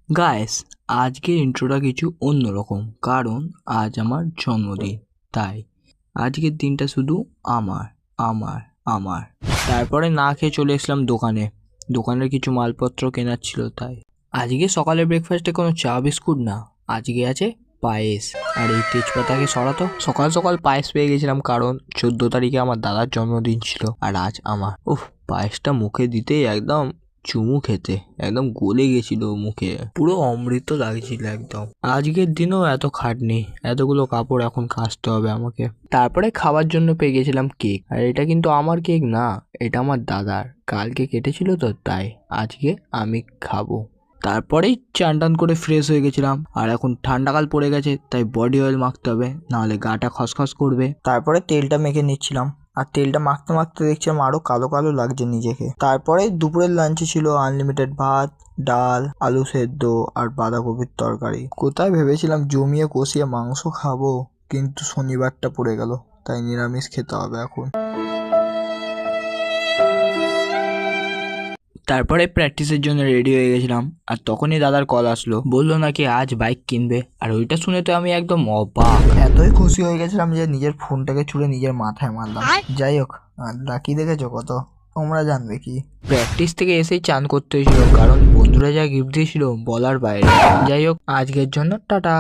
Guys, আজকের ইন্ট্রোটা কিছু অন্যরকম, কারণ আজ আমার জন্মদিন। তাই আজকের দিনটা শুধু আমার আমার আমার তারপরে না খেয়ে চলে এসলাম দোকানের কিছু মালপত্র কেনার ছিল। তাই আজকে সকালের ব্রেকফাস্টে কোনো চা বিস্কুট না, আজকে আছে পায়েস। আর এই তেজপাতাকে সরাতো। সকাল সকাল পায়েস পেয়ে গেছিলাম, কারণ 14 তারিখে আমার দাদার জন্মদিন ছিল আর আজ আমার। পায়েসটা মুখে দিতেই একদম চুমু খেতে একদম গলে গেছিল মুখে, পুরো অমৃত লাগছিল একদম। আজকের দিনেও এত খাটনি, এতগুলো কাপড় এখন কাচতে হবে আমাকে। তারপরে খাওয়ার জন্য পেয়ে গেছিলাম কেক। আর এটা কিন্তু আমার কেক না, এটা আমার দাদার, কালকে কেটেছিল তো, তাই আজকে আমি খাবো। তারপরেই চান টান করে ফ্রেশ হয়ে গেছিলাম। আর এখন ঠান্ডাকাল পড়ে গেছে, তাই বডি অয়েল মাখতে হবে, নাহলে গাটা খসখস করবে। তারপরে তেলটা মেখে নিচ্ছিলাম, আর তেলটা মাখতে মাখতে দেখছিলাম আরো কালো কালো লাগছে নিজেকে। তারপরে দুপুরের লাঞ্চে ছিল আনলিমিটেড ভাত, ডাল, আলু সেদ্ধ আর বাঁধাকপির তরকারি। কোথায় ভেবেছিলাম জমিয়ে কষিয়ে মাংস খাবো, কিন্তু শনিবারটা পড়ে গেল, তাই নিরামিষ খেতে হবে এখন। তারপরে প্র্যাকটিসের জন্য রেডি হয়ে গেছিলাম, আর তখনই দাদার কল আসলো, বললো নাকি আজ বাইক কিনবে। আর ওইটা শুনে তো আমি একদম অবাক, এতই খুশি হয়ে গেছিলাম যে নিজের ফোনটাকে ছুঁড়ে নিজের মাথায় মারলাম। যাই হোক, লাকি দেখেছো কত, তোমরা জানবে কি। প্র্যাকটিস থেকে এসেই চান করতে হয়েছিল, কারণ বন্ধুরা যা গিফট দিয়েছিল বলার বাইরে। যাই হোক, আজকের জন্য টাটা।